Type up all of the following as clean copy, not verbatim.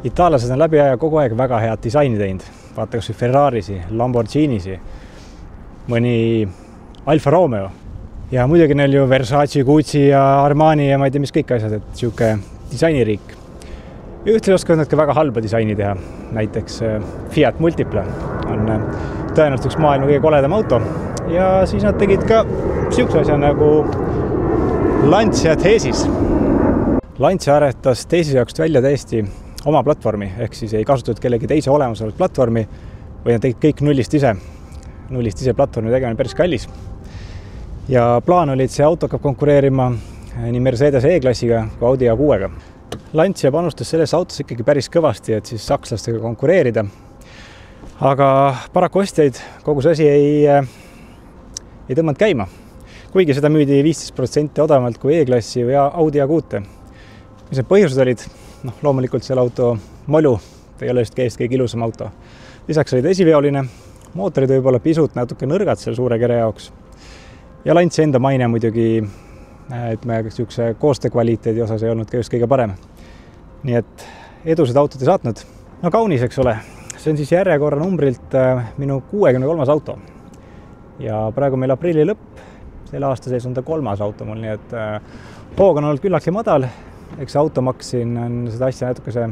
Itaallased on läbi aja kogu aeg väga head disaini teinud. Vaata kas või Ferrarisi, Lamborghinisi, mõni Alfa Romeo. Ja muidugi neil ju Versace, Gucci ja Armani ja ma ei tea, mis kõik asjad, et siuke disainiriik. Ja ühtlasi oskavad nad ka väga halba disaini teha. Näiteks Fiat Multipla on tõenäoliselt üks maailma kõige koledam auto. Ja siis nad tegid ka siukse asja nagu Lancia Thesis. Lancia aretas Thesis jaoks välja täiesti oma platvormi, ehk siis ei kasutatud kellegi teise olemasolevat platvormi, või nad tegid kõik nullist ise. Nullist ise platvormi tegemine päris kallis. Ja plaan oli, et see auto hakkab konkureerima nii Mercedes E-klassiga kui Audi A6-ga. Lancia panustas selles autos ikkagi päris kõvasti, et siis sakslastega konkureerida. Aga paraku ostjaid kogu see asi ei tõmmanud käima. Kuigi seda müüdi 15% odavamalt kui E-klassi või Audi A6. Mis need põhjused olid? Loomulikult selle auto molu, ei ole just keest kõige ilusam auto. Lisaks olid esiveoline, mootorid võib-olla pisut natuke nõrgad selle suure kere jaoks. Ja Lancia enda maine muidugi, siukse koostöökvaliteedi osas ei olnud ka just kõige parem. Nii et edused autod ei saatnud. Kaunis, eks ole. See on siis järjekorra numbrilt minu 63. auto. Ja praegu meil aprilli lõpp. Selle aasta sees on ta 3. auto mul, nii et hoog on olnud küllakli madal. Eks automaks siin on seda asja natukese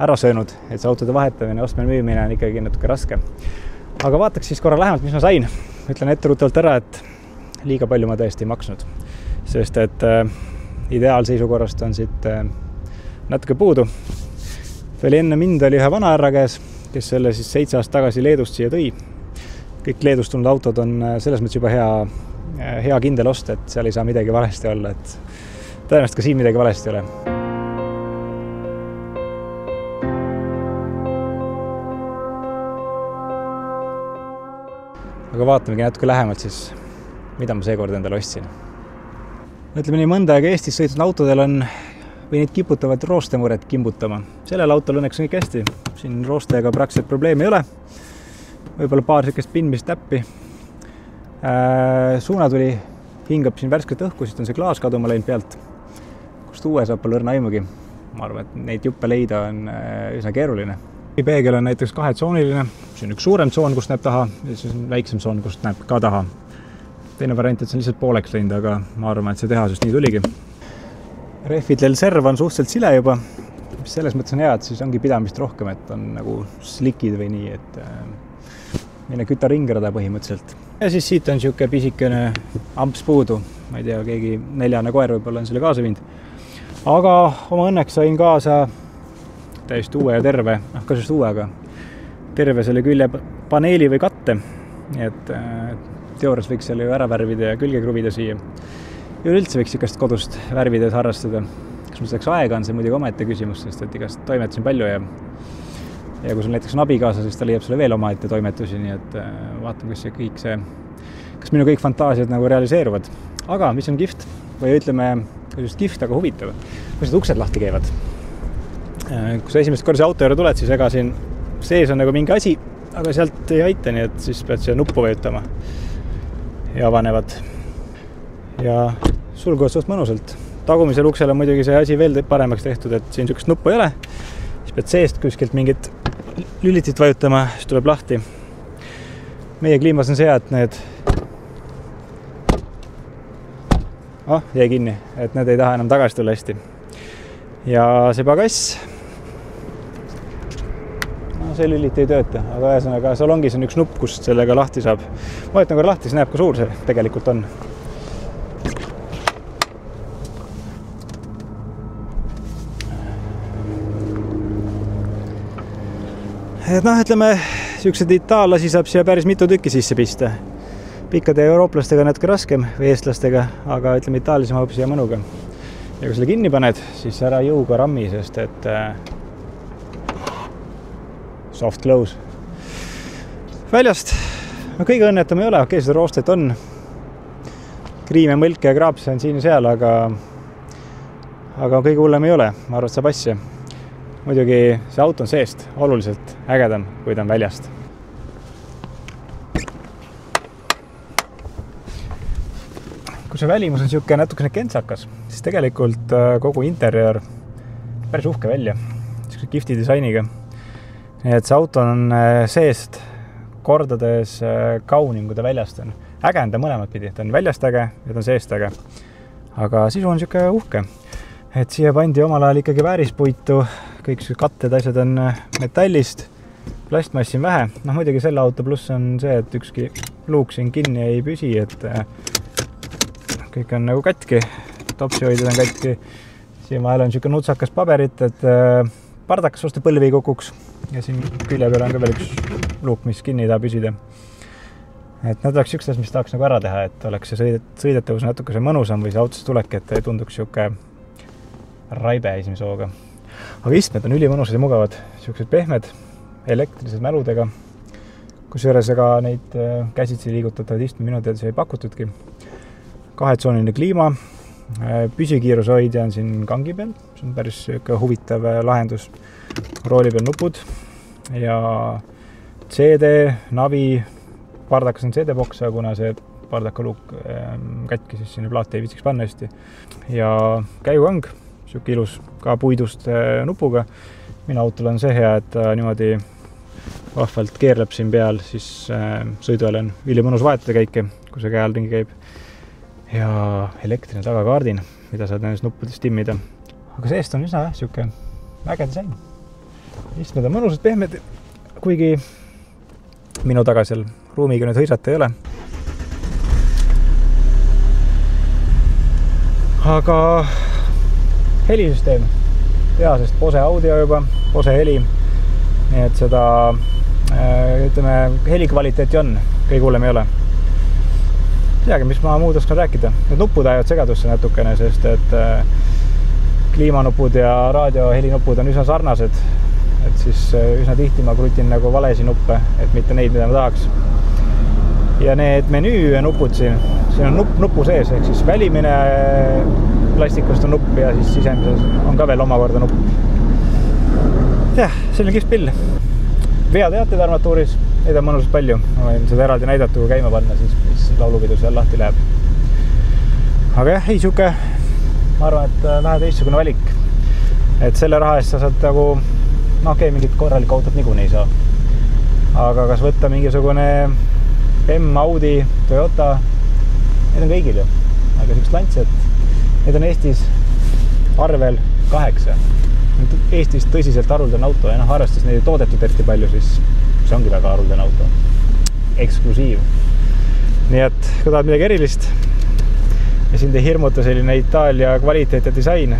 ära söönud, et see autode vahetamine, ostmine, müümine on ikkagi natuke raske. Aga vaataks siis korra lähemalt, mis ma sain. Ütlen etteruutavalt ära, et liiga palju ma tõesti ei maksnud, sest et ideaalseisukorrast on siit natuke puudu. Veel enne mind oli ühe vana härra käes, kes selle siis 7 aastat tagasi Leedust siia tõi. Kõik Leedust tulnud autod on selles mõttes juba hea kindel ost, et seal ei saa midagi valesti olla, et tõenäoliselt ka siin midagi valesti ei ole. Aga vaatamegi natuke lähemalt siis, mida ma seekord endale ostsin. Ütleme nii, mõnda aega Eestis sõitnud autodel on või neid kiputavad roostemured kimbutama. Sellel autol õnneks on kõik hästi. Siin roostega praktiliselt probleemi ei ole. Võib-olla paar sellist pinmist täppi. Suunatuli hingab siin värsket õhku, siit on see klaas kaduma läinud pealt. Kust uue saab pole õrna aimugi. Ma arvan, et neid juppe leida on üsna keeruline. Peegel on näiteks 2-tsooniline. See on üks suurem tsoon, kust näeb taha, ja siis on väiksem tsoon, kust näeb ka taha. Teine variant, et see on lihtsalt pooleks läinud, aga ma arvan, et see tehasest nii tuligi. Rehvidel serv on suhteliselt sile juba, mis selles mõttes on hea, et siis ongi pidamist rohkem, et on nagu slikid või nii, et mille kütaringrada põhimõtteliselt. Ja siis siit on siuke pisikene amps puudu. Ma ei tea, keegi 4. koer võib-olla on selle kaasa viinud. Aga oma õnneks sain kaasa täiesti uue ja terve, kas just uue, aga terve selle külje paneeli või katte. Nii et teoorias võiks selle ju ära värvida ja külge kruvida siia. Ja üldse võiks ikast kodust värvides harrastada. Kas mul selleks aega on see muidugi omaette küsimus, sest et igast toimetasin palju ja kui sul näiteks on abikaasa, siis ta leiab sulle veel omaette toimetusi, nii et vaatame, kas minu kõik fantaasiad nagu realiseeruvad. Aga mis on kihvt? Või ütleme, just kihvt, aga huvitav. Kui need uksed lahti käivad. Kui sa esimest korda auto juurde tuled, siis ega siin sees on nagu mingi asi, aga sealt ei aita, nii et siis pead siia nuppu vajutama. Ja avanevad. Ja sulguvad suht mõnusalt. Tagumisel uksel on muidugi see asi veel paremaks tehtud, et siin sükest nuppu ei ole. Siis pead seest kuskilt mingit lülitit vajutama, siis tuleb lahti. Meie kliimas on see, et need jäi kinni, et need ei taha enam tagasi tulla hästi. Ja see pagass, see lülit ei tööta, aga ühesõnaga salongis on üks nupp, kust sellega lahti saab. Vajutan korra lahti, siis näeb, kui suur see tegelikult on. Et ütleme, siuksed itaallasi saab siia päris mitu tükki sisse pista. Pikkade eurooplastega natuke raskem või eestlastega, aga ütleme, itaallasi mahub siia mõnuga. Ja kui selle kinni paned, siis ära jõuga rammi, sest et soft close. Väljast kõige õnnetum ei ole, okei, seda roostet on. Kriime, mõlke ja kraapse on siin ja seal, aga kõige hullem ei ole. Ma arvan, et saab asja. Muidugi see auto on seest oluliselt ägedam, kui ta on väljast. Kui see välimus on siuke natukene kentsakas, siis tegelikult kogu interjöör päris uhke välja. kihvti disainiga. Nii et see auto on seest kordades kaunim, kui ta väljast on. Äge on ta mõlemad pidi, ta on väljast äge ja ta on seest äge. Aga sisu on siuke uhke. Et siia pandi omal ajal ikkagi väärispuitu, kõik katted asjad on metallist, plastmassi on vähe. Muidugi selle auto pluss on see, et ükski luuk siin kinni ei püsi, et kõik on nagu katki, topsihoidid on katki. Siin vahel on siuke nutsakas paberit, et pardakas vastu põlvi ei kukuks. Ja siin külje peal on ka veel üks luuk, mis kinni ei taha püsida. Et need oleks üksteis, mis tahaks nagu ära teha, et oleks see sõidetavus natuke see mõnusam või see autosse tulek, et ei tunduks siuke raibe esimese hooga. Aga istmed on ülimõnusad ja mugavad, siuksed pehmed, elektrilised mäludega, kusjuures ega neid käsitsi liigutatavad istmed minu teada ei pakutudki. 2-tsooniline kliima, püsikiirushoidja on siin kangi peal, see on päris huvitav lahendus. Rooli peal nupud ja CD, navi, pardakas on CD-boks, kuna see pardaka luuk kätki, siis sinna plaati ei viitsiks panna hästi. Ja käigukang, siuke ilus ka puidust nupuga. Minu autol on see hea, et niimoodi vahvalt keerleb siin peal, siis sõiduajal on ülimõnus vahetada käike, kui see käe all ringi käib. Ja elektriline tagakaardin, mida saad nendest nuppudest timmida. Aga seest on üsna siuke äge disain. Istmed on mõnusad pehmed, kuigi minu taga seal ruumiga nüüd hõisata ei ole. Aga helisüsteem, tehasest Bose audio juba, Bose heli, nii et seda ütleme, helikvaliteeti on, kõige hullem ei ole. Teagi, mis ma muud oskan rääkida. Need nupud ajavad segadusse natukene, sest et kliimanupud ja raadiohelinupud on üsna sarnased, et siis üsna tihti ma krutin nagu valesi nuppe, et mitte neid, mida ma tahaks. Ja need menüü nupud siin on nupu sees, ehk siis välimine plastikust on nupp ja siis sisemises on ka veel omakorda nupp. Jah, selline kihvt pill. Veateated armatuuris, neid on mõnusalt palju. Ma võin seda eraldi näidata, kui käima panna, siis laulupidu seal lahti läheb. Aga jah, ei siuke, ma arvan, et vähe teistsugune valik. Et selle raha eest sa saad nagu, mingit korralik autot niikuinii ei saa. Aga kas võtta mingisugune M, Audi, Toyota, need on kõigil ju. Aga siukest Lanciat, need on Eestis arvel 8. Eestis tõsiselt haruldane auto ja arvestades neid toodetud eriti palju, siis see ongi väga haruldane auto. Eksklusiiv. Nii et kui tahad midagi erilist ja sind ei hirmuta selline Itaalia kvaliteet ja disain,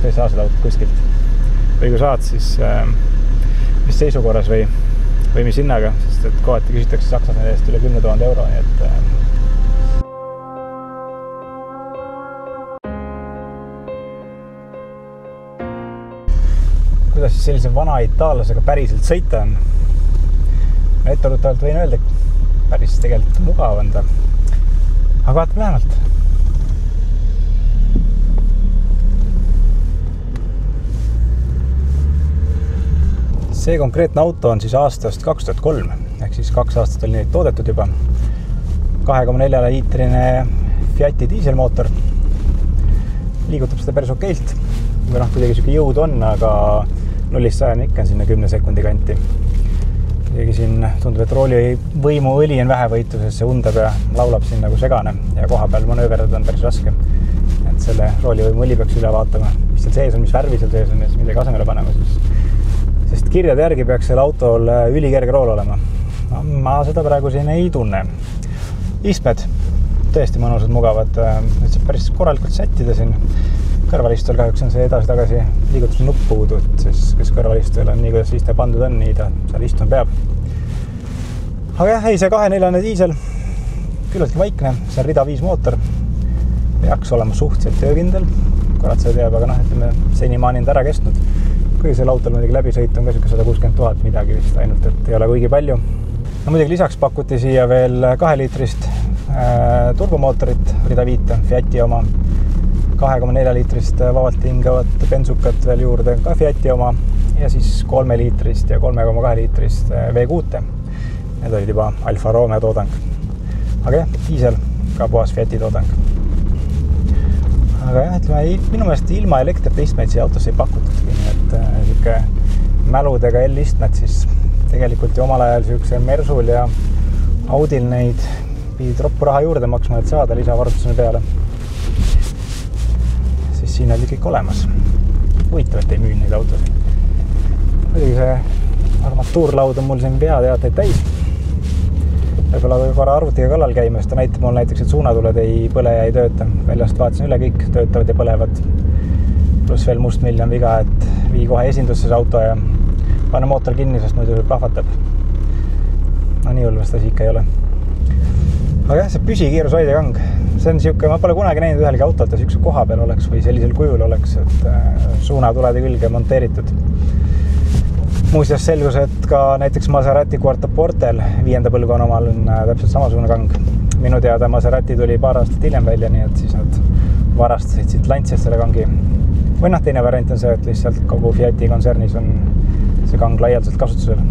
sa ei saa seda autot kuskilt. Või kui saad, siis mis seisukorras või mis hinnaga, sest et kohati küsitakse Saksas eest üle 10 000 euro, nii et kuidas siis sellise vana itaallasega päriselt sõita on. Etterutavalt võin öelda, et päris tegelikult mugav on ta. Aga vaatame lähemalt. See konkreetne auto on siis aastast 2003, ehk siis 2 aastat oli neid toodetud juba. 2,4 liitrine Fiati diiselmootor. Liigutab seda päris okeilt. Või kuidagi siuke jõud on, aga 0-100 ikka on sinna 10 sekundi kanti. Isegi siin tundub, et rooli võimu õli on vähe võitu, sest see undab ja laulab siin nagu segane ja koha peal manööverdada on päris raske. Et selle rooli võimu õli peaks üle vaatama, mis seal sees on, mis värvi seal sees on ja siis midagi asemele panema. Sest kirjade järgi peaks selle autol ülikerge rool olema. No, ma seda praegu siin ei tunne. Istmed, tõesti mõnusad, mugavad. Nüüd saab päris korralikult sättida siin. Kõrvalistul kahjuks on see edasi-tagasi liigutuse nupp puudu, et siis kes kõrvalistul on nii, kuidas iste pandud on, nii ta seal istuma peab. Aga jah, ei, see 2.4 diisel, küllaltki vaikne, see on rida 5 mootor, peaks olema suhteliselt töökindel, kurat seda teab, aga ütleme, senimaani on ära kestnud. Kui selle autol muidugi läbisõit on ka 160 000 midagi vist ainult, et ei ole kuigi palju. No muidugi lisaks pakuti siia veel 2-liitrist turbomootorit, rida 5, Fiati oma. 2,4 liitrist vabalt hingavat bensukat veel juurde, ka Fiati oma, ja siis 3 liitrist ja 3,2 liitrist V6. Need olid juba Alfa Romeo toodang. Aga jah, diisel, ka puhas Fiati toodang. Aga jah, ütleme, minu meelest ilma elektrita istmeid siia autosse ei pakutudki, nii et siuke mäludega L-istmed, siis tegelikult ju omal ajal siukse Mersul ja Audil neid pidid roppu raha juurde maksma, et saada lisavarustusena peale. Siis siin oli kõik olemas. Huvitav, et ei müün neid autosid. Muidugi see armatuurlaud on mul siin peateateid täis. Võib-olla kui korra arvutiga kallal käima, sest ta näitab mul näiteks, et suunatuled ei põle ja ei tööta. Väljast vaatasin üle, kõik töötavad ja põlevad. Plus veel mustmill on viga, et vii kohe esindusse see auto ja pane mootor kinni, sest muidu plahvatab. No nii hulvast asi ikka ei ole. Aga jah, see püsikiirushoidja kang. See on siuke, ma pole kunagi näinud ühelgi autolt ja siukse koha peal oleks või sellisel kujul oleks, et suunatulede külge monteeritud. Muuseas selgus, et ka näiteks Maserati Quattroportel 5. põlvkonna omal on täpselt samasugune kang. Minu teada Maserati tuli paar aastat hiljem välja, nii et siis nad varastasid siit Lanciast selle kangi. Või teine variant on see, et lihtsalt kogu Fiati kontsernis on see kang laialdaselt kasutusel.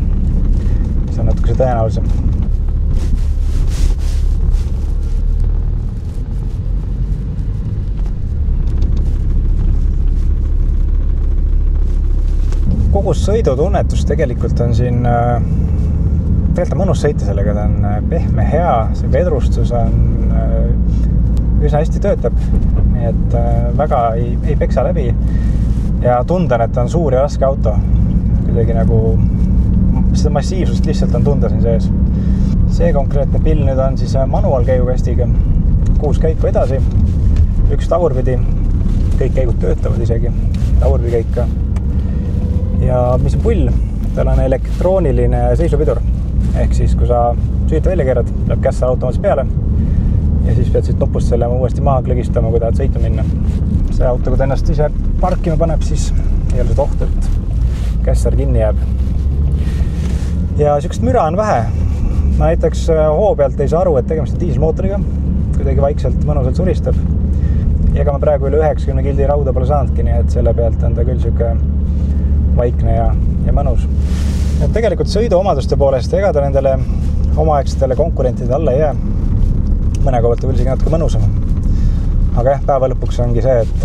See on natuke tõenäolisem. Kogu sõidutunnetus tegelikult on siin tegelikult on mõnus sõita sellega, ta on pehme, hea, see vedrustus on üsna hästi töötab, nii et väga ei peksa läbi ja tundan, et ta on suur ja raske auto. Kuidagi nagu seda massiivsust lihtsalt on tunda siin sees. See konkreetne pill nüüd on siis manuaalkäigukastiga 6 käiku edasi, 1 tagurpidi, kõik käigud töötavad isegi, tagurpidi käik ka. Ja mis on pull, tal on elektrooniline seislupidur. Ehk siis, kui sa süüt välja keerad, läheb kässar automaatselt peale ja siis pead siit nupust selle uuesti maha klõgistama, kui tahad sõitu minna. See auto, kui ta ennast ise parkima paneb, siis ei ole seda oht, et kässar kinni jääb. Ja siukest müra on vähe. Ma näiteks hoo pealt ei saa aru, et tegemist on diiselmootoriga, kuidagi vaikselt mõnusalt suristab. Ja ega ma praegu üle 90 kildi rauda pole saanudki, nii et selle pealt on ta küll siuke vaikne ja mõnus. Ja tegelikult sõiduomaduste poolest ega ta nendele omaaegsetele konkurentide alla ei jää. Mõne kohavalt on isegi natuke mõnusam. Aga jah, päeva lõpuks ongi see, et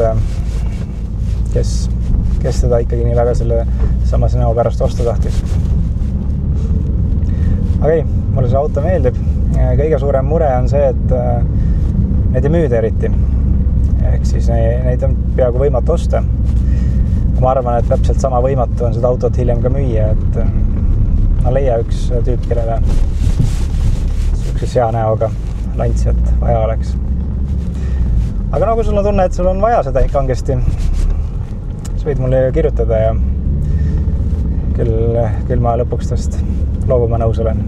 kes teda ikkagi nii väga selle samase näo pärast osta tahtis. Aga ei, mulle see auto meeldib. Kõige suurem mure on see, et need ei müüda eriti. Ehk siis neid on peaaegu võimatu osta. Ma arvan, et täpselt sama võimatu on seda autot hiljem ka müüa, et ma leia üks tüüp, kellele siukse sea näoga Lanciat vaja oleks. Aga kui sul on tunne, et sul on vaja seda kangesti, siis võid mulle kirjutada ja küll ma lõpuks tast loobuma nõus olen.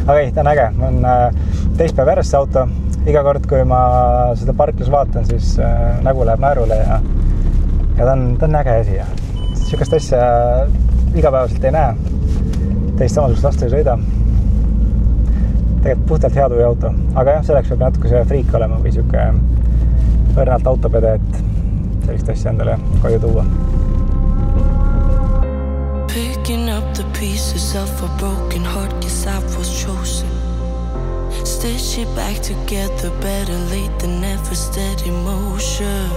Aga ei, ta on äge. Ma on teist päev järjest see auto. Iga kord, kui ma seda parklas vaatan, siis nägu läheb naerule ja ta on äge asi ja siukest asja igapäevaselt ei näe. Teist samasugust vastu ei sõida. Tegelikult puhtalt hea tuvi auto. Aga jah, selleks peab natuke see friik olema või siuke õrnalt autopede, et sellist asja endale koju tuua. Picking up the pieces of a broken heart, yes I was chosen. Stitch it back together, better late than never, steady motion.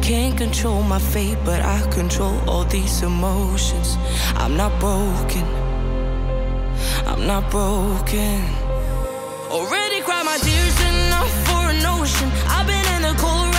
Can't control my fate, but I control all these emotions. I'm not broken. Already cried my tears enough for an ocean. I've been in the cold